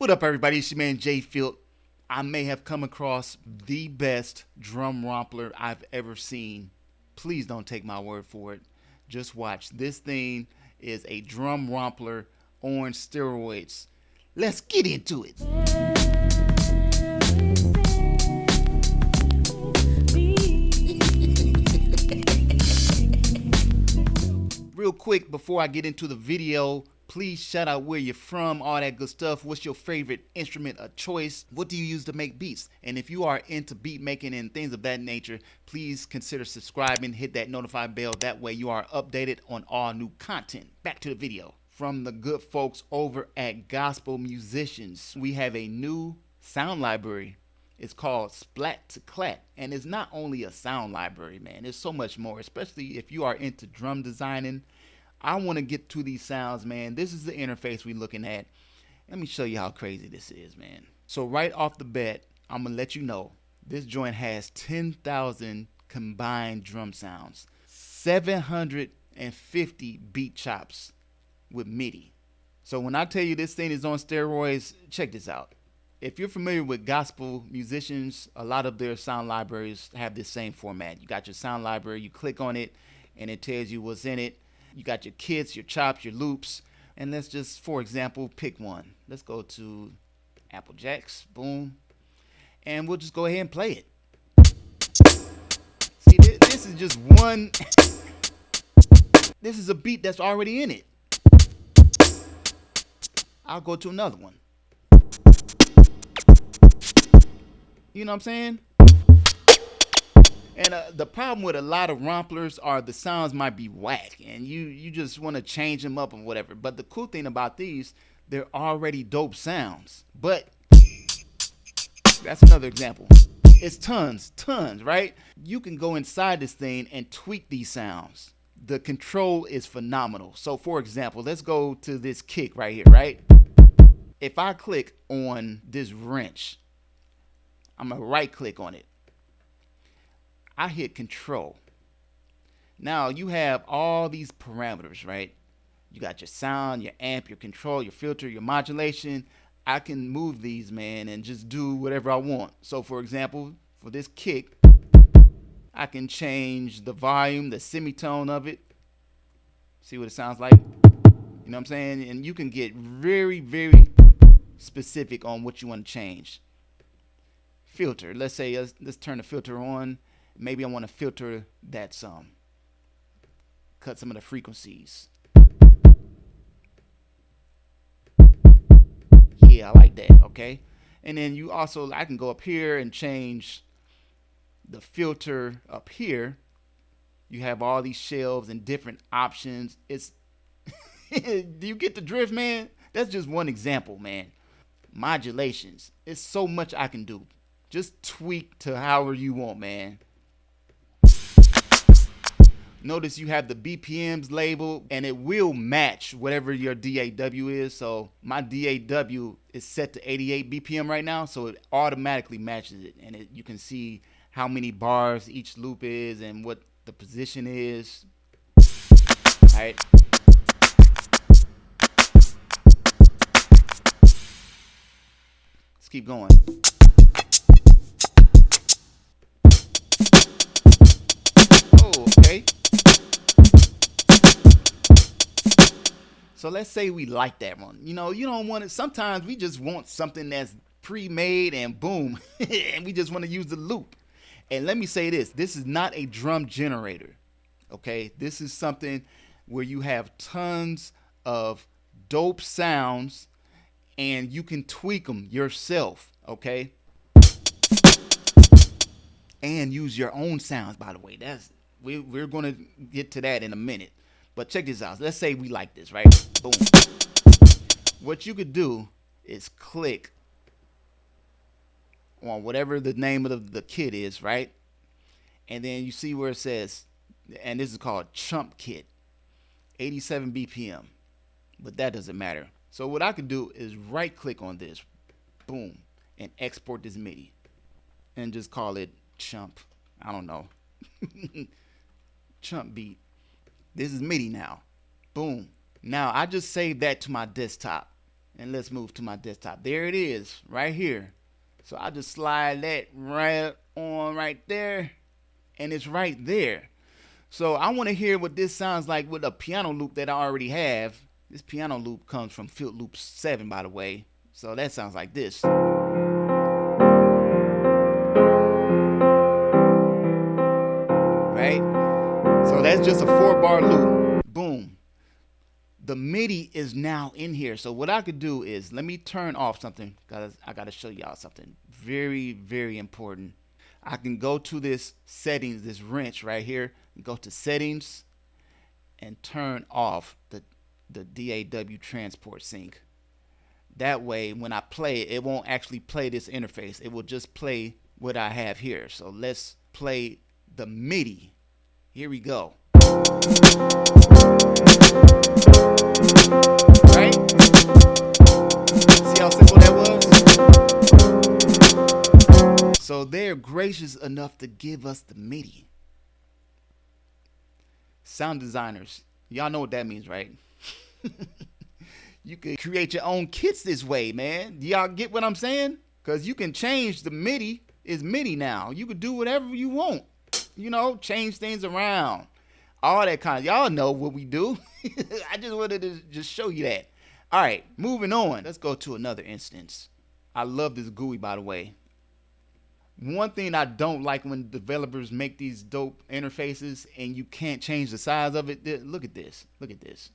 What up, everybody? It's your man JFilt. I may have come across the best drum rompler I've ever seen. Please don't take my word for it. Just watch. This thing is a drum rompler on steroids. Let's get into it. Real quick before I get into the video, please shout out where you're from, all that good stuff. What's your favorite instrument of choice? What do you use to make beats? And if you are into beat making and things of that nature, please consider subscribing, hit that notify bell. That way you are updated on all new content. Back to the video. From the good folks over at Gospel Musicians, we have a new sound library. It's called Splat-to-Clat, and it's not only a sound library, man. There's so much more, especially if you are into drum designing. I want to get to these sounds, man. This is the interface we're looking at. Let me show you how crazy this is, man. So right off the bat, I'm going to let you know, this joint has 10,000 combined drum sounds, 750 beat chops with MIDI. So when I tell you this thing is on steroids, check this out. If you're familiar with Gospel Musicians, a lot of their sound libraries have this same format. You got your sound library, you click on it, and it tells you what's in it. You got your kits, your chops, your loops, and let's just, for example, pick one. Let's go to Apple Jacks, boom, and we'll just go ahead and play it. See, this is just one, this is a beat that's already in it. I'll go to another one. You know what I'm saying? And the problem with a lot of romplers are the sounds might be whack, and you just want to change them up and whatever. But the cool thing about these, they're already dope sounds. But that's another example. It's tons, right? You can go inside this thing and tweak these sounds. The control is phenomenal. So for example, let's go to this kick right here, right? If I click on this wrench, I'm going to right click on it. I hit control. Now you have all these parameters, right? You got your sound, your amp, your control, your filter, your modulation. I can move these, man, and just do whatever I want. So for example, for this kick, I can change the volume, the semitone of it. See what it sounds like? You know what I'm saying? And you can get very, very specific on what you want to change. Filter. Let's say let's turn the filter on. Maybe I want to filter that some. Cut some of the frequencies. Yeah, I like that. Okay. And then you also, I can go up here and change the filter up here. You have all these shelves and different options. It's do you get the drift, man? That's just one example, man. Modulations. It's so much I can do. Just tweak to however you want, man. Notice you have the BPMs labeled, and it will match whatever your DAW is. So my DAW is set to 88 BPM right now, so it automatically matches it. And you can see how many bars each loop is and what the position is. All right. Let's keep going. Okay. So let's say we like that one. You know, you don't want it. Sometimes we just want something that's pre-made and boom, and we just want to use the loop. And let me say this is not a drum generator. Okay. This is something where you have tons of dope sounds and you can tweak them yourself. Okay. And use your own sounds, by the way. We're going to get to that in a minute. But check this out. Let's say we like this, right? Boom. What you could do is click on whatever the name of the kit is, right? And then you see where it says, and this is called Chump Kit, 87 BPM. But that doesn't matter. So what I could do is right click on this, boom, and export this MIDI. And just call it Chump. I don't know. Chump beat. This is MIDI now. Boom. Now I just saved that to my desktop. And let's move to my desktop. There it is, right here. So I just slide that right on right there, and it's right there. So I want to hear what this sounds like with a piano loop that I already have. This piano loop comes from Field Loop 7, by the way. So that sounds like this. Right? So that's just a 4-bar loop. Boom. The MIDI is now in here. So what I could do is, let me turn off something, because I got to show y'all something very, very important. I can go to this settings, this wrench right here, and go to settings and turn off the DAW transport sync. That way, when I play it won't actually play this interface. It will just play what I have here. So let's play the MIDI. Here we go. Right? See how simple that was? So they're gracious enough to give us the MIDI. Sound designers, y'all know what that means, right? You can create your own kits this way, man. Y'all get what I'm saying? Because you can change the MIDI. It's MIDI now. You can do whatever you want. You know, change things around. All that kind of, y'all know what we do. I just wanted to just show you that. All right, moving on. Let's go to another instance. I love this GUI, by the way. One thing I don't like when developers make these dope interfaces and you can't change the size of it. Look at this. Look at this.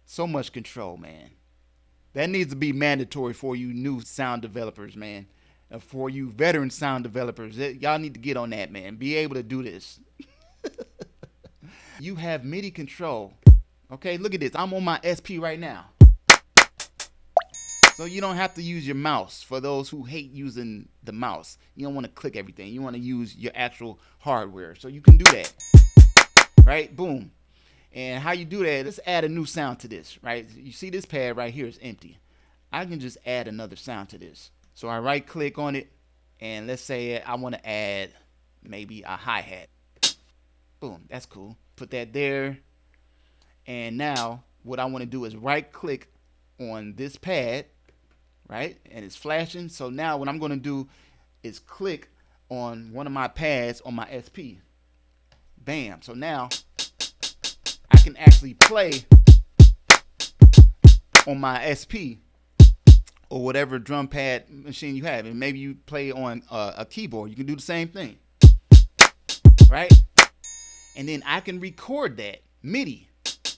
So much control, man. That needs to be mandatory for you new sound developers, man. And for you veteran sound developers, y'all need to get on that, man. Be able to do this. You have MIDI control. Okay, look at this. I'm on my SP right now. So you don't have to use your mouse. For those who hate using the mouse, you don't want to click everything. You want to use your actual hardware. So you can do that. Right? Boom. And how you do that, let's add a new sound to this, right? You see this pad right here is empty. I can just add another sound to this. So I right click on it, and let's say I want to add maybe a hi-hat. Boom, that's cool. Put that there. And now what I want to do is right click on this pad, right? And it's flashing. So now what I'm going to do is click on one of my pads on my SP. Bam. So now I can actually play on my SP or whatever drum pad machine you have. And maybe you play on a keyboard. You can do the same thing, right? And then I can record that MIDI.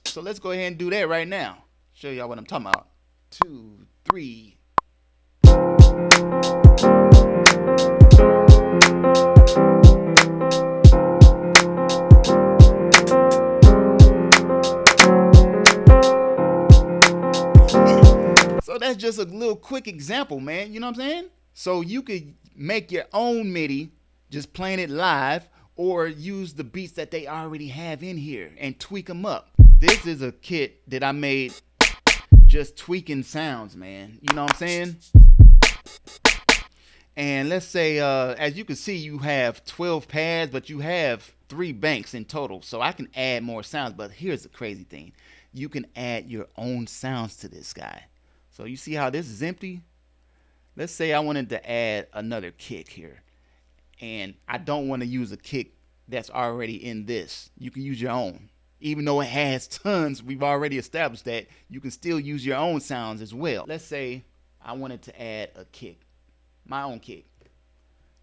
So let's go ahead and do that right now. Show y'all what I'm talking about. 2, 3. So that's just a little quick example, man. You know what I'm saying? So you could make your own MIDI, just playing it live, or use the beats that they already have in here and tweak them up. This is a kit that I made just tweaking sounds, man. You know what I'm saying? And let's say, as you can see, you have 12 pads, but you have 3 banks in total. So I can add more sounds, but here's the crazy thing. You can add your own sounds to this guy. So you see how this is empty? Let's say I wanted to add another kick here. And I don't want to use a kick that's already in this. You can use your own. Even though it has tons, we've already established that you can still use your own sounds as well. Let's say I wanted to add a kick, my own kick.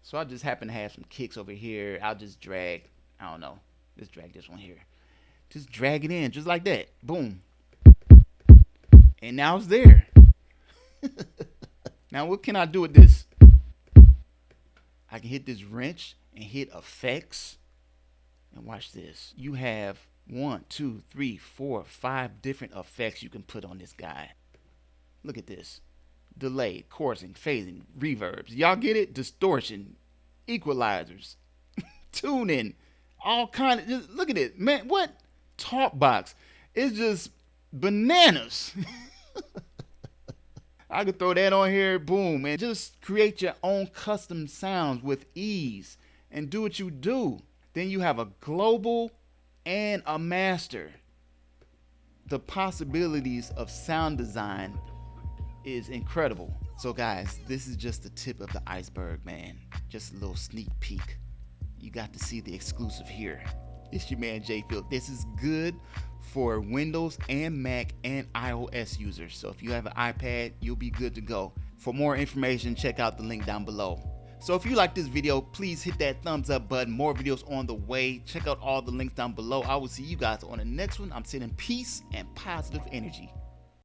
So I just happen to have some kicks over here. I'll just drag, I don't know, let's drag this one here. Just drag it in, just like that. Boom. And now it's there. Now what can I do with this? I can hit this wrench and hit effects. And watch this. You have 1, 2, 3, 4, 5 different effects you can put on this guy. Look at this. Delay, chorusing, phasing, reverbs. Y'all get it? Distortion, equalizers, tuning, all kind of. Just look at it, man. What? Talk box. It's just bananas. I could throw that on here, boom, and just create your own custom sounds with ease and do what you do. Then you have a global and a master. The possibilities of sound design is incredible. So guys, this is just the tip of the iceberg, man. Just a little sneak peek. You got to see the exclusive here. It's your man JFilt. This is good for Windows and Mac and iOS users. So if you have an iPad, you'll be good to go. For more information, check out the link down below. So if you like this video, please hit that thumbs up button. More videos on the way. Check out all the links down below. I will see you guys on the next one. I'm sending peace and positive energy.